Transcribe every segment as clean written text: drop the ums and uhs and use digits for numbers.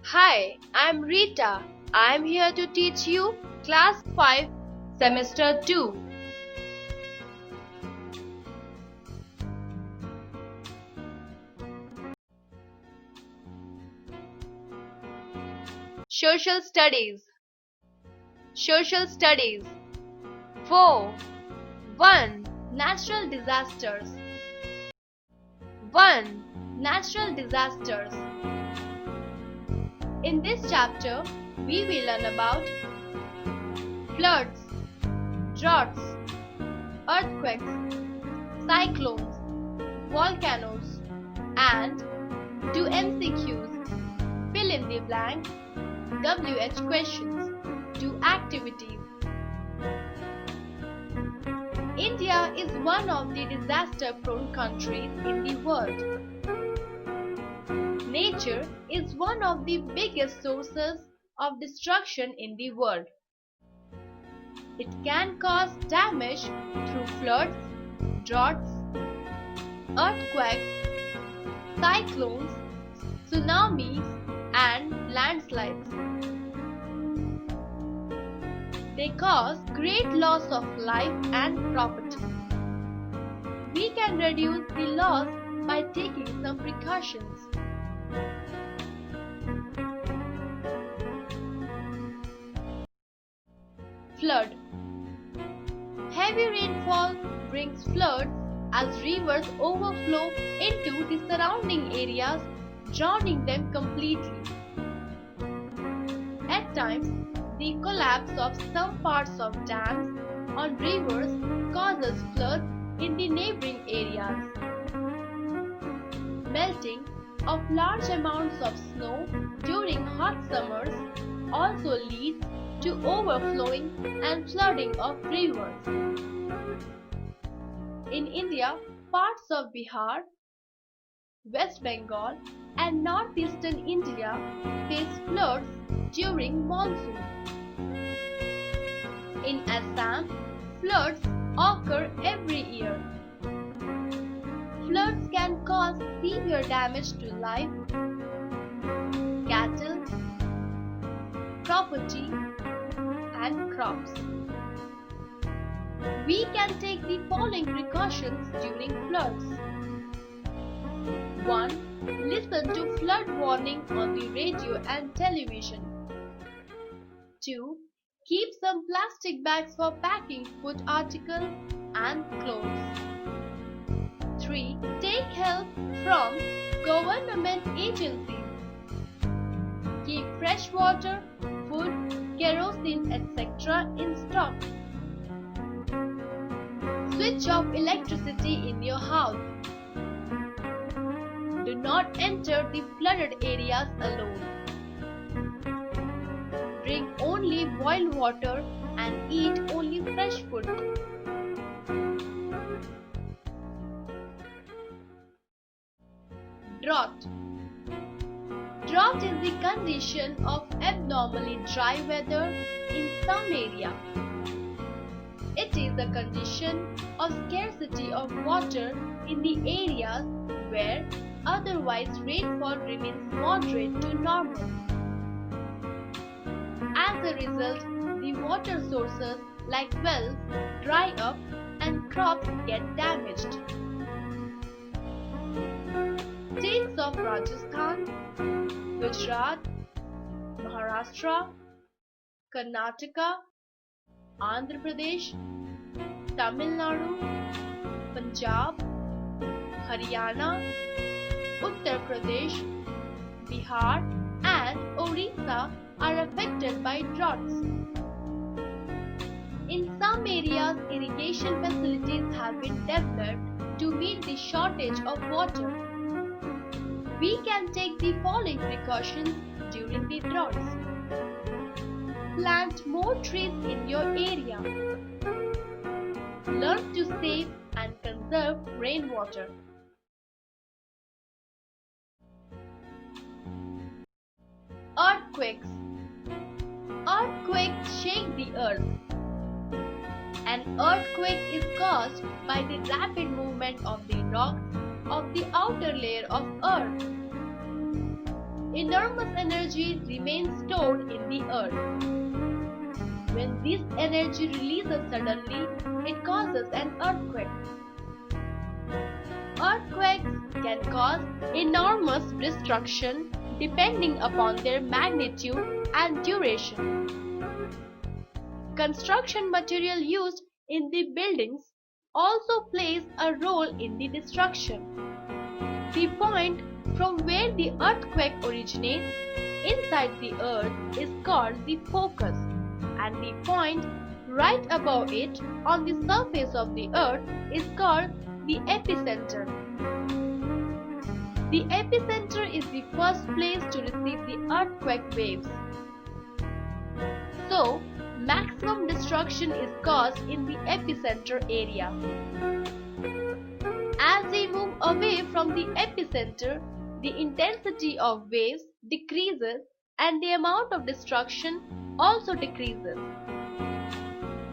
Hi, I'm Rita. I'm here to teach you Class 5, Semester 2. Social Studies. Social Studies. 4. 1. Natural disasters. 1. Natural disasters. In this chapter, we will learn about floods, droughts, earthquakes, cyclones, volcanoes, and 2 MCQs. Fill in the blank. WH questions. 2 activities. India is one of the disaster-prone countries in the world. Nature is one of the biggest sources of destruction in the world. It can cause damage through floods, droughts, earthquakes, cyclones, tsunamis, and landslides. They cause great loss of life and property. We can reduce the loss by taking some precautions. Flood. Heavy rainfall brings floods as rivers overflow into the surrounding areas, drowning them completely. At times, the collapse of some parts of dams on rivers causes floods in the neighboring areas. Melting of large amounts of snow during hot summers also leads to overflowing and flooding of rivers. In India, parts of Bihar, West Bengal, and northeastern India face floods during monsoon. In Assam, floods occur every year. Floods can cause severe damage to life, cattle, property, and crops. We can take the following precautions during floods. 1. Listen to flood warning on the radio and television. 2. Keep some plastic bags for packing food articles and clothes. 3. Take help from government agencies. Keep fresh water, food, kerosene, etc. in stock. Switch off electricity in your house. Do not enter the flooded areas alone. Drink only boiled water and eat only fresh food. Drought. Drought is the condition of abnormally dry weather in some area. It is a condition of scarcity of water in the areas where otherwise rainfall remains moderate to normal. As a result, the water sources like wells dry up and crops get damaged. States of Rajasthan, Gujarat, Maharashtra, Karnataka, Andhra Pradesh, Tamil Nadu, Punjab, Haryana, Uttar Pradesh, Bihar, and Orissa are affected by droughts. In some areas, irrigation facilities have been developed to meet the shortage of water. We can take the following precautions during the droughts. Plant more trees in your area. Learn to save and conserve rainwater. Earthquakes. Earthquakes shake the earth. An earthquake is caused by the rapid movement of the rocks of the outer layer of earth. enormous energy remains stored in the earth. When this energy releases suddenly, it causes an earthquake. Earthquakes can cause enormous destruction depending upon their magnitude and duration. Construction material used in the buildings also plays a role in the destruction. The point from where the earthquake originates inside the earth is called the focus, and the point right above it on the surface of the earth is called the epicenter. The epicenter is the first place to receive the earthquake waves. So, maximum destruction is caused in the epicenter area. As we move away from the epicenter, the intensity of waves decreases and the amount of destruction also decreases.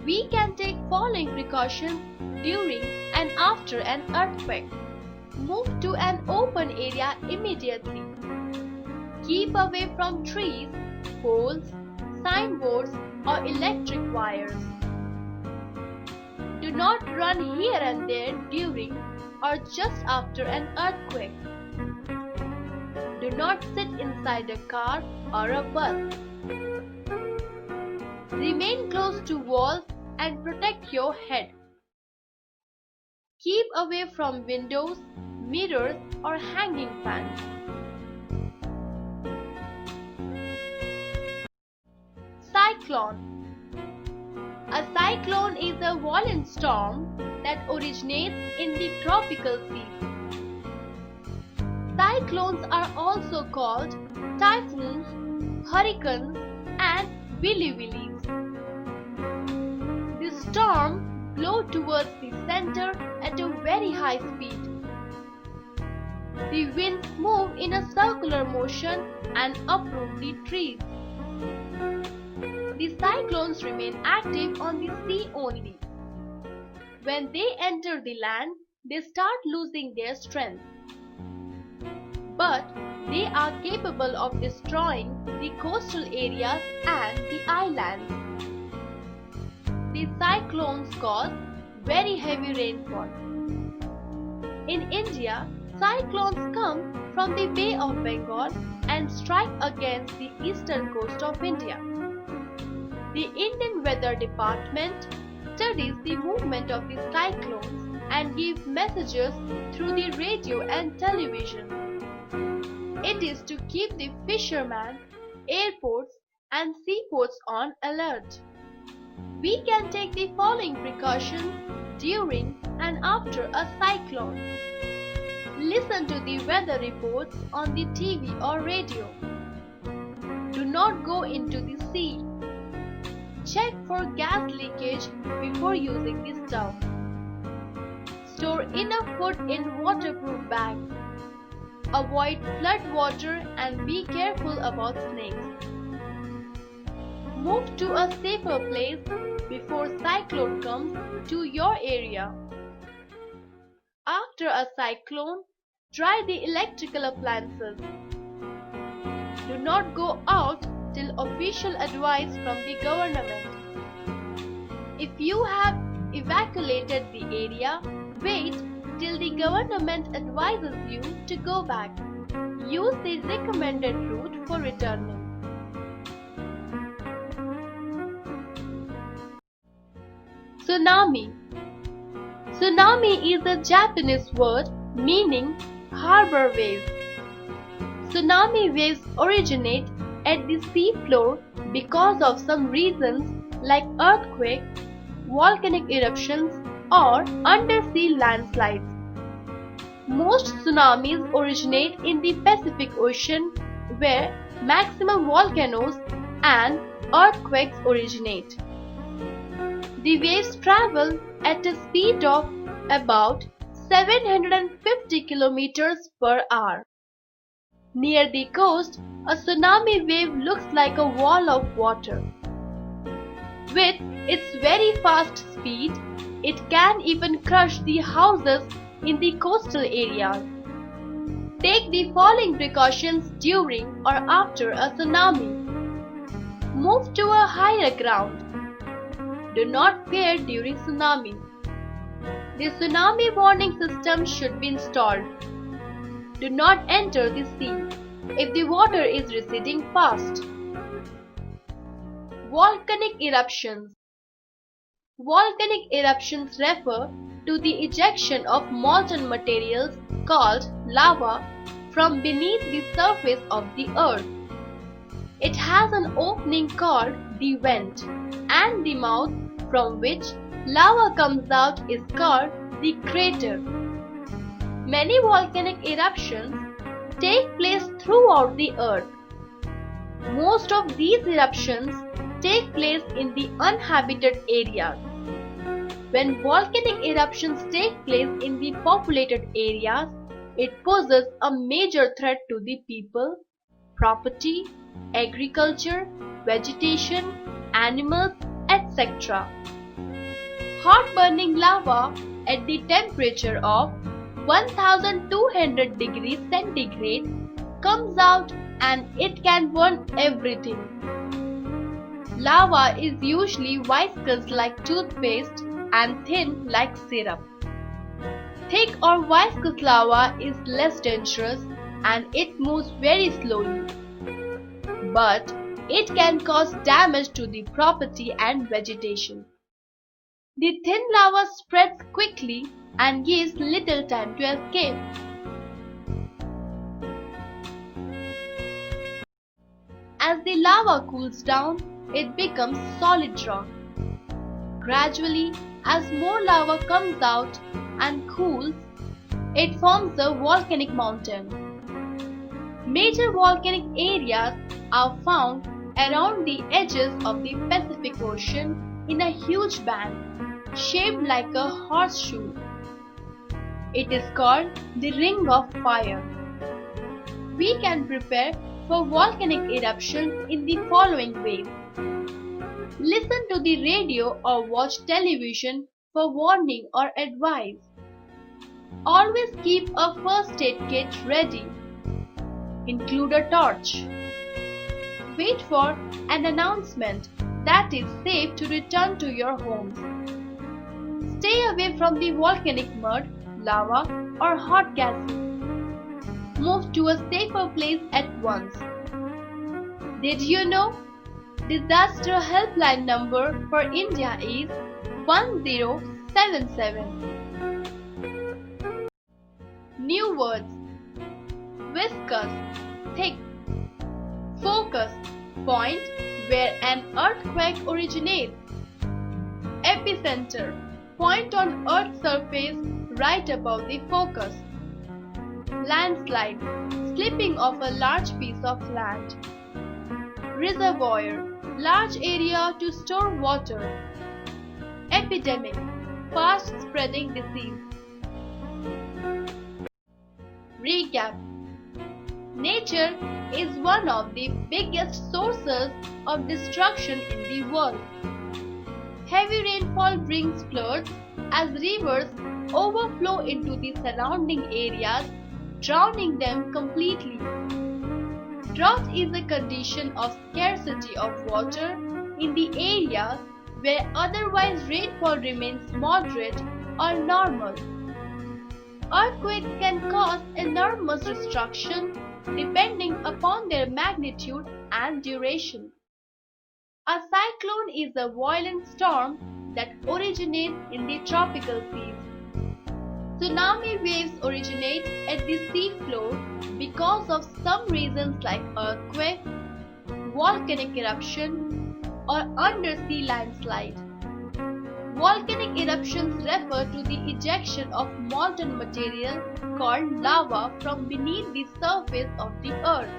We can take following precautions during and after an earthquake. Move to an open area immediately. Keep away from trees, poles, signboards or electric wires. Do not run here and there during or just after an earthquake. Do not sit inside a car or a bus. Remain close to walls and protect your head. Keep away from windows, mirrors or hanging fans. Cyclone. A cyclone is a violent storm that originates in the tropical seas. Cyclones are also called typhoons, hurricanes and willy-willies. The storm blows towards the center at a very high speed. The winds move in a circular motion and uproot the trees. The cyclones remain active on the sea only. When they enter the land, they start losing their strength. But they are capable of destroying the coastal areas and the islands. The cyclones cause very heavy rainfall. In India, cyclones come from the Bay of Bengal and strike against the eastern coast of India. The Indian Weather Department studies the movement of the cyclones and gives messages through the radio and television. It is to keep the fishermen, airports and seaports on alert. We can take the following precautions during and after a cyclone. Listen to the weather reports on the TV or radio. Do not go into the sea. Check for gas leakage before using the stove. Store enough food in waterproof bags. Avoid flood water and be careful about snakes. Move to a safer place before cyclone comes to your area. After a cyclone, try the electrical appliances. Do not go out till official advice from the government. If you have evacuated the area, wait till the government advises you to go back. Use the recommended route for returning. Tsunami. Tsunami is a Japanese word meaning harbor wave. Tsunami waves originate at the sea floor because of some reasons like earthquake, volcanic eruptions or undersea landslides. Most tsunamis originate in the Pacific Ocean where maximum volcanoes and earthquakes originate. The waves travel at a speed of about 750 kilometers per hour. Near the coast, a tsunami wave looks like a wall of water. With its very fast speed, it can even crush the houses in the coastal areas. Take the following precautions during or after a tsunami. Move to a higher ground. Do not fear during tsunami. The tsunami warning system should be installed. Do not enter the sea if the water is receding fast. Volcanic eruptions. Volcanic eruptions refer to the ejection of molten materials called lava from beneath the surface of the earth. It has an opening called the vent, and the mouth from which lava comes out is called the crater. Many volcanic eruptions take place throughout the earth. Most of these eruptions take place in the uninhabited areas. When volcanic eruptions take place in the populated areas, it poses a major threat to the people, property, agriculture, vegetation, animals, etc. Hot burning lava at the temperature of 1200 degrees centigrade comes out and it can burn everything. Lava is usually viscous like toothpaste and thin like syrup. Thick or viscous lava is less dangerous and it moves very slowly. But it can cause damage to the property and vegetation. The thin lava spreads quickly and gives little time to escape. As the lava cools down, it becomes solid rock. Gradually, as more lava comes out and cools, it forms a volcanic mountain. Major volcanic areas are found around the edges of the Pacific Ocean in a huge band, shaped like a horseshoe. It is called the Ring of Fire. We can prepare for volcanic eruptions in the following ways. Listen to the radio or watch television for warning or advice. Always keep a first aid kit ready. Include a torch. Wait for an announcement that it's safe to return to your homes. Stay away from the volcanic mud, lava, or hot gases. Move to a safer place at once. Did you know? Disaster helpline number for India is 1077. New words: viscous, thick; focus, point where an earthquake originates; epicenter, point on Earth's surface right above the focus; landslide, slipping of a large piece of land; reservoir, large area to store water; epidemic, fast spreading disease. Recap: nature is one of the biggest sources of destruction in the world. Heavy rainfall brings floods as rivers overflow into the surrounding areas, drowning them completely. Drought is a condition of scarcity of water in the areas where otherwise rainfall remains moderate or normal. Earthquakes can cause enormous destruction depending upon their magnitude and duration. A cyclone is a violent storm that originates in the tropical seas. Tsunami waves originate at the sea floor because of some reasons like earthquake, volcanic eruption, or undersea landslide. Volcanic eruptions refer to the ejection of molten material called lava from beneath the surface of the earth.